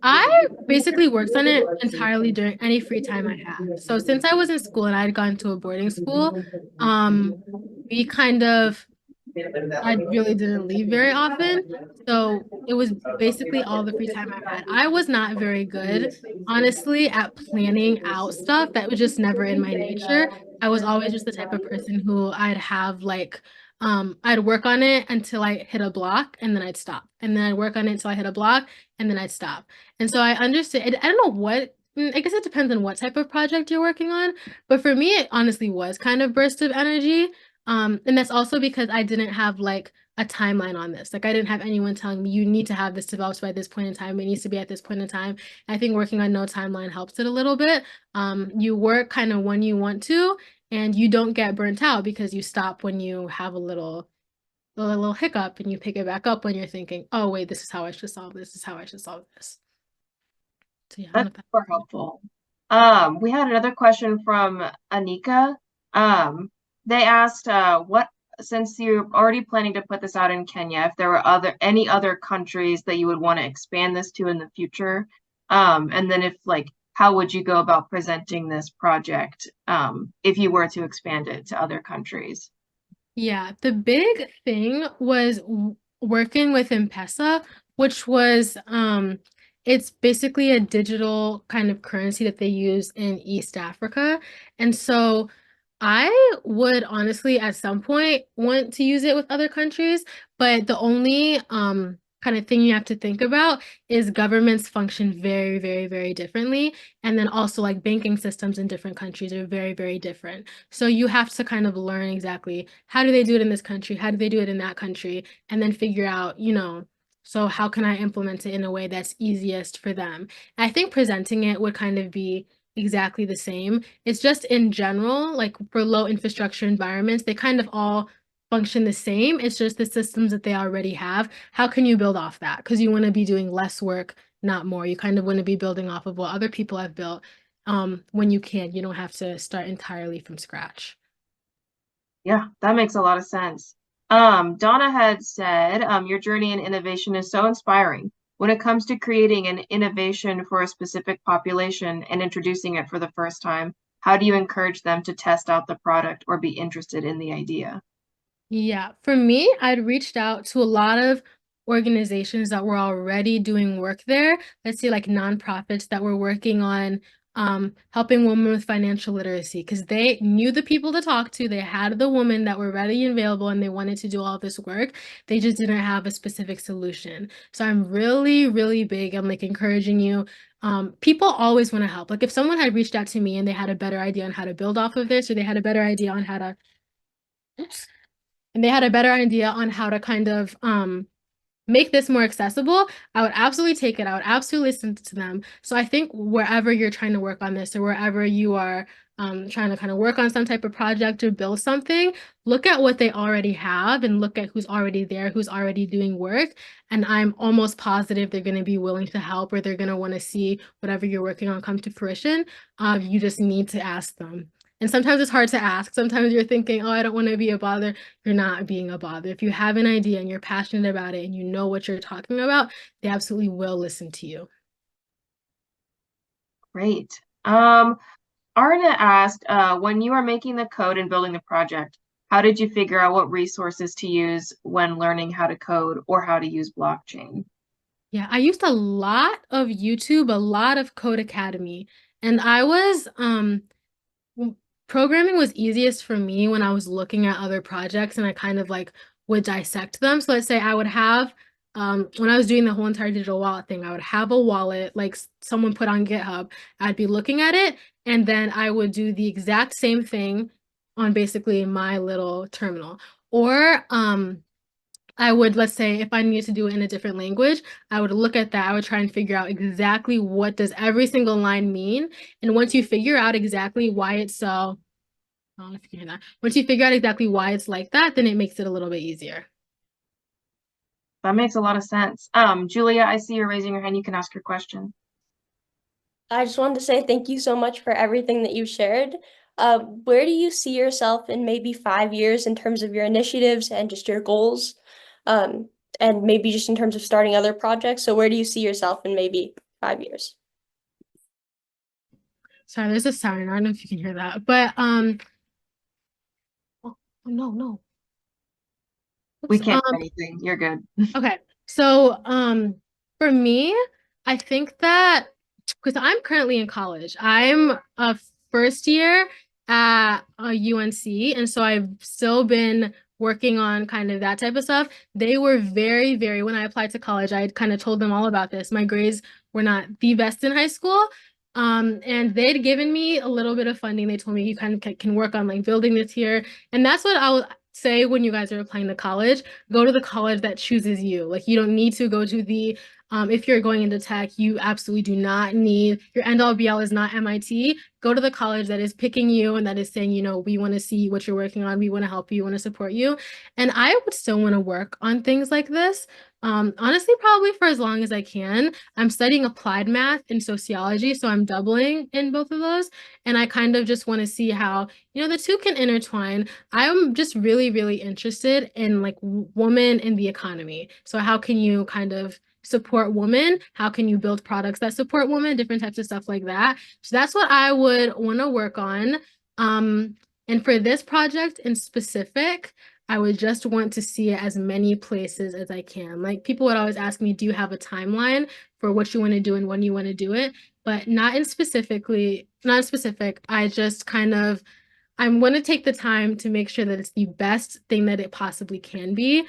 I basically worked on it entirely during any free time I had. So since I was in school and I had gone to a boarding school, we kind of, I really didn't leave very often. So it was basically all the free time I had. I was not very good, honestly, at planning out stuff. That was just never in my nature. I was always just the type of person who I'd have I'd work on it until I hit a block, and then I'd stop. And then I'd work on it until I hit a block, and then I'd stop. And so I understood, I don't know what, I guess it depends on what type of project you're working on. But for me, it honestly was kind of burst of energy. And that's also because I didn't have like a timeline on this. Like I didn't have anyone telling me you need to have this developed by this point in time. It needs to be at this point in time. I think working on no timeline helps it a little bit. You work kind of when you want to, and you don't get burnt out because you stop when you have a little hiccup, and you pick it back up when you're thinking, oh wait, this is how I should solve this. This is how I should solve this. So yeah, That's super helpful. We had another question from Anika. They asked, since you're already planning to put this out in Kenya, if there were any other countries that you would want to expand this to in the future, and then if how would you go about presenting this project if you were to expand it to other countries? Yeah, the big thing was working with M-Pesa, which was it's basically a digital kind of currency that they use in East Africa. And so I would honestly at some point want to use it with other countries, but the only kind of thing you have to think about is governments function very, very, very differently. And then also like banking systems in different countries are very, very different. So you have to kind of learn exactly how do they do it in this country? How do they do it in that country? And then figure out, so how can I implement it in a way that's easiest for them? I think presenting it would kind of be exactly the same. It's just in general, like for low infrastructure environments, they kind of all function the same. It's just the systems that they already have. How can you build off that? Because you want to be doing less work, not more. You kind of want to be building off of what other people have built when you can. You don't have to start entirely from scratch. Yeah, that makes a lot of sense. Donna had said, your journey in innovation is so inspiring. When it comes to creating an innovation for a specific population and introducing it for the first time, how do you encourage them to test out the product or be interested in the idea? Yeah, for me, I'd reached out to a lot of organizations that were already doing work there. Let's say like nonprofits that were working on helping women with financial literacy because they knew the people to talk to. They had the women that were ready and available and they wanted to do all this work. They just didn't have a specific solution. So I'm really, really big. I'm like encouraging you. People always want to help. Like if someone had reached out to me and they had a better idea on how to build off of this, or they had a better idea on how to, oops, and they had a better idea on how to kind of make this more accessible, I would absolutely take it. I would absolutely listen to them. So I think wherever you're trying to work on this or wherever you are trying to kind of work on some type of project or build something, look at what they already have and look at who's already there, who's already doing work. And I'm almost positive they're going to be willing to help or they're going to want to see whatever you're working on come to fruition. You just need to ask them. And sometimes it's hard to ask. Sometimes you're thinking, oh, I don't want to be a bother. You're not being a bother. If you have an idea and you're passionate about it and you know what you're talking about, they absolutely will listen to you. Great. Arna asked, when you are making the code and building the project, how did you figure out what resources to use when learning how to code or how to use blockchain? Yeah, I used a lot of YouTube, a lot of Code Academy, and I was programming was easiest for me when I was looking at other projects and I kind of like would dissect them. So let's say I would have when I was doing the whole entire digital wallet thing, I would have a wallet like someone put on GitHub. I'd be looking at it and then I would do the exact same thing on basically my little terminal. Or I would, let's say, if I needed to do it in a different language, I would look at that. I would try and figure out exactly what does every single line mean. And once you figure out exactly why it's so, I don't know if you can hear that. Once you figure out exactly why it's like that, then it makes it a little bit easier. That makes a lot of sense. Julia, I see you're raising your hand. You can ask your question. I just wanted to say thank you so much for everything that you shared. Where do you see yourself in maybe 5 years in terms of your initiatives and just your goals? And maybe just in terms of starting other projects. So where do you see yourself in maybe 5 years? Sorry, there's a siren. I don't know if you can hear that. But oh, no. We Oops, can't do anything. You're good. Okay. So for me, I think that because I'm currently in college, I'm a first year at UNC, and so I've still been working on kind of that type of stuff. They were very, very, when I applied to college, I kind of told them all about this. My grades were not the best in high school. And they'd given me a little bit of funding. They told me you kind of can work on like building this here. And that's what I would say when you guys are applying to college, go to the college that chooses you. Like you don't need to go to the if you're going into tech, you absolutely do not need, your end all be all is not MIT. Go to the college that is picking you and that is saying, you know, we want to see what you're working on. We want to help you, want to support you. And I would still want to work on things like this. Honestly, probably for as long as I can. I'm studying applied math and sociology, so I'm doubling in both of those. And I kind of just want to see how, you know, the two can intertwine. I'm just really, really interested in like women in the economy. So how can you kind of support women? How can you build products that support women? Different types of stuff like that. So that's what I would want to work on. And for this project in specific, I would just want to see it as many places as I can. Like people would always ask me, do you have a timeline for what you want to do and when you want to do it? But not specific. I just kind of I'm going to take the time to make sure that it's the best thing that it possibly can be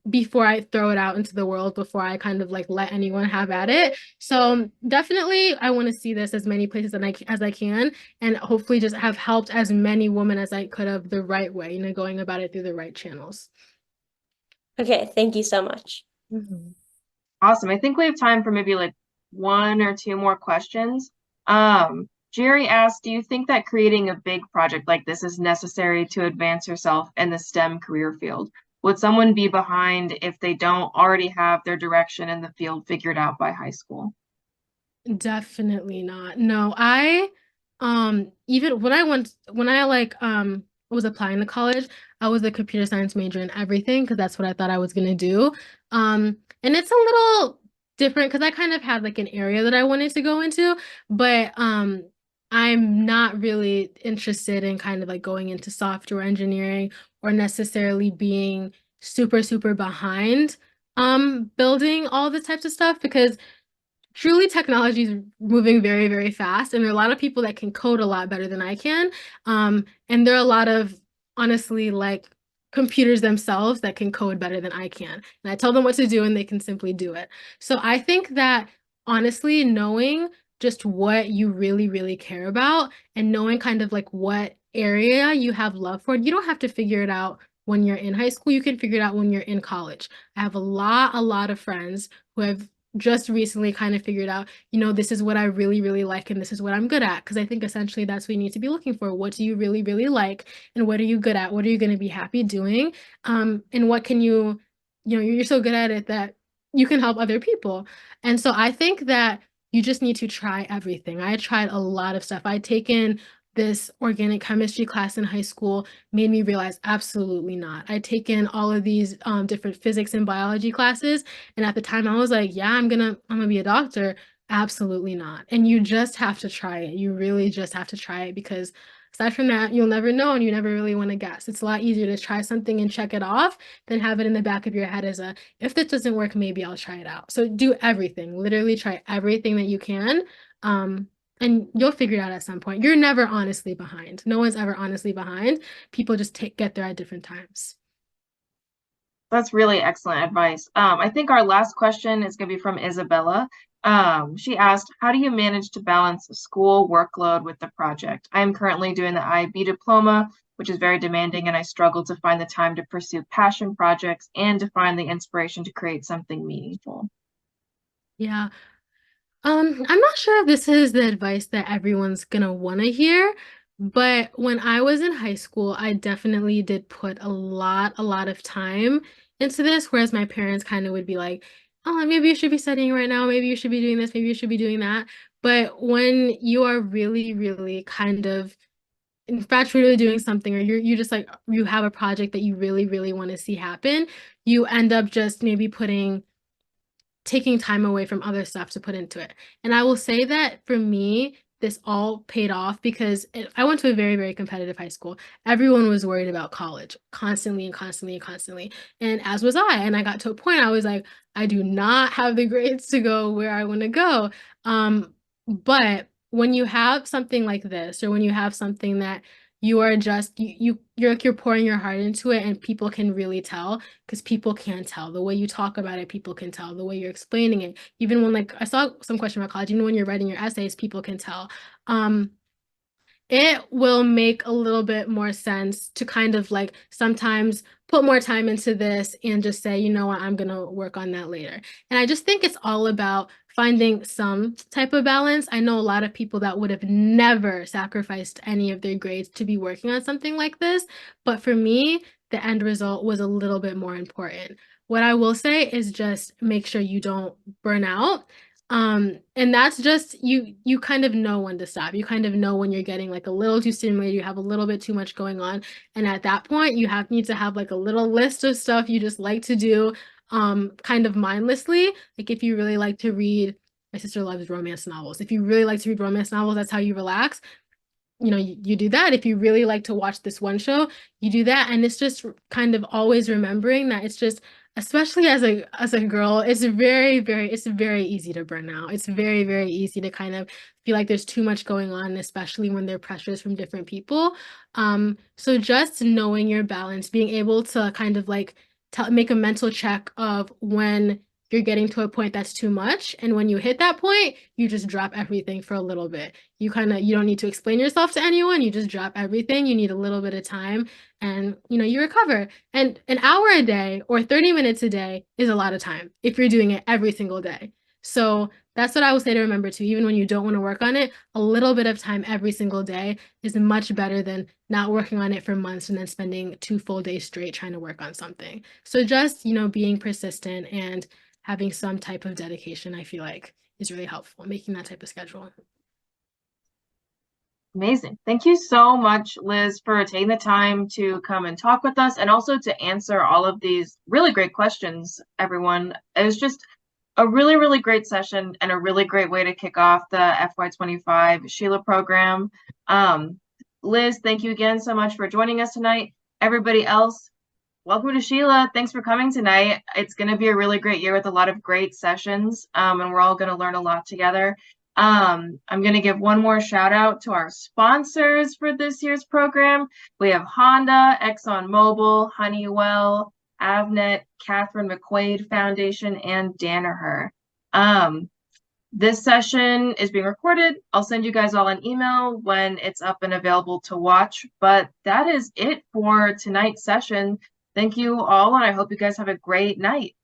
before I throw it out into the world, before I kind of like let anyone have at it. So definitely I want to see this as many places as I can and hopefully just have helped as many women as I could have the right way, you know, going about it through the right channels. Okay, thank you so much. Awesome. I think we have time for maybe like one or two more questions. Jerry asked, do you think that creating a big project like this is necessary to advance yourself in the STEM career field? Would someone be behind if they don't already have their direction in the field figured out by high school? Definitely not. No, even when I was applying to college, I was a computer science major in everything because that's what I thought I was gonna do. And it's a little different because I kind of had like an area that I wanted to go into, but I'm not really interested in kind of like going into software engineering or necessarily being super, super behind building all the types of stuff because truly technology is moving very, very fast, and there are a lot of people that can code a lot better than I can. And there are a lot of honestly like computers themselves that can code better than I can. And I tell them what to do and they can simply do it. So I think that honestly, knowing just what you really, really care about and knowing kind of like what area you have love for, you don't have to figure it out when you're in high school. You can figure it out when you're in college. I have a lot of friends who have just recently kind of figured out, this is what I really, really like and this is what I'm good at. Because I think essentially that's what you need to be looking for. What do you really, really like? And what are you good at? What are you going to be happy doing? And what can you're so good at it that you can help other people. And so I think that you just need to try everything. I tried a lot of stuff. I'd taken this organic chemistry class in high school, made me realize absolutely not. I'd taken all of these different physics and biology classes, and at the time I was like, yeah, I'm gonna be a doctor. Absolutely not. And you just have to try it. You really just have to try it because aside from that, you'll never know and you never really want to guess. It's a lot easier to try something and check it off than have it in the back of your head as a, if this doesn't work, maybe I'll try it out. So do everything, literally try everything that you can. And you'll figure it out at some point. You're never honestly behind. No one's ever honestly behind. People just get there at different times. That's really excellent advice. I think our last question is going to be from Isabella. She asked, how do you manage to balance the school workload with the project? I am currently doing the IB diploma, which is very demanding, and I struggle to find the time to pursue passion projects and to find the inspiration to create something meaningful. Yeah. I'm not sure if this is the advice that everyone's gonna want to hear, but when I was in high school, I definitely did put a lot of time into this, whereas my parents kind of would be like, oh, maybe you should be studying right now, maybe you should be doing this, maybe you should be doing that. But when you are really, really kind of infatuated with doing something, or you just like you have a project that you really, really want to see happen, you end up just maybe taking time away from other stuff to put into it. And I will say that for me, this all paid off because I went to a very, very competitive high school. Everyone was worried about college constantly and constantly and constantly. And as was I. And I got to a point I was like, I do not have the grades to go where I want to go. But when you have something like this, or when you have something that you are just you're pouring your heart into it and people can really tell, because people can tell the way you talk about it, people can tell the way you're explaining it. Even when like I saw some question about college, even when you're writing your essays, people can tell. It will make a little bit more sense to kind of like sometimes put more time into this and just say, you know what, I'm gonna work on that later. And I just think it's all about finding some type of balance. I know a lot of people that would have never sacrificed any of their grades to be working on something like this, but for me, the end result was a little bit more important. What I will say is just make sure you don't burn out. And that's just you kind of know when to stop. You kind of know when you're getting like a little too stimulated, you have a little bit too much going on. And at that point, you need to have like a little list of stuff you just like to do kind of mindlessly. Like if you really like to read, my sister loves romance novels. If you really like to read romance novels, that's how you relax. You do that. If you really like to watch this one show, you do that. And it's just kind of always remembering that it's just, especially as a girl, it's very easy to burn out. It's very, very easy to kind of feel like there's too much going on, especially when there are pressures from different people. So just knowing your balance, being able to kind of like make a mental check of when you're getting to a point that's too much. And when you hit that point, you just drop everything for a little bit. You don't need to explain yourself to anyone. You just drop everything. You need a little bit of time and, you recover. And an hour a day or 30 minutes a day is a lot of time if you're doing it every single day. So that's what I would say to remember too. Even when you don't want to work on it, a little bit of time every single day is much better than not working on it for months and then spending 2 full days straight trying to work on something. So just, being persistent and having some type of dedication, I feel like is really helpful, making that type of schedule. Amazing. Thank you so much, Liz, for taking the time to come and talk with us and also to answer all of these really great questions, everyone. It was just a really, really great session and a really great way to kick off the FY25 SHLA program. Liz, thank you again so much for joining us tonight. Everybody else, welcome to SHLA. Thanks for coming tonight. It's going to be a really great year with a lot of great sessions, and we're all going to learn a lot together. I'm going to give one more shout out to our sponsors for this year's program. We have Honda, ExxonMobil, Honeywell, Avnet, Catherine McQuaid Foundation, and Danaher. This session is being recorded. I'll send you guys all an email when it's up and available to watch. But that is it for tonight's session. Thank you all, and I hope you guys have a great night.